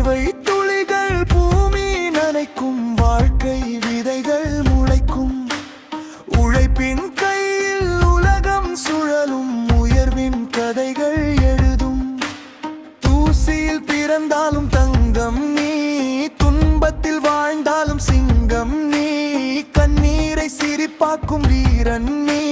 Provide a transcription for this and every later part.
பார்வை துளிகள் பூமி நனைக்கும், வாழ்க்கை விதைகள் முளைக்கும். உழைப்பின் கையில் உலகம் சுழலும், உயர்வின் கதைகள் எழுதும். தூசியில் பிறந்தாலும் தங்கம் நீ, துன்பத்தில் வாழ்ந்தாலும் சிங்கம் நீ. கண்ணீரை சிரிப்பாக்கும் வீரன் நீ,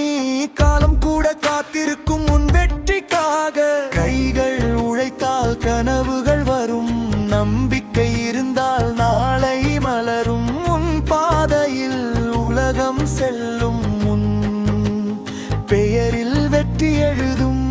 காலம் கூட காத்திருக்கும் உன் வெற்றிக்காக. கைகள் உழைத்தால் கனவுகள் வரும், நம்பிக்கை இருந்தால் நாளை மலரும். உன் பாதையில் உலகம் செல்லும், உன் பெயரில் வெற்றி எழுதும்.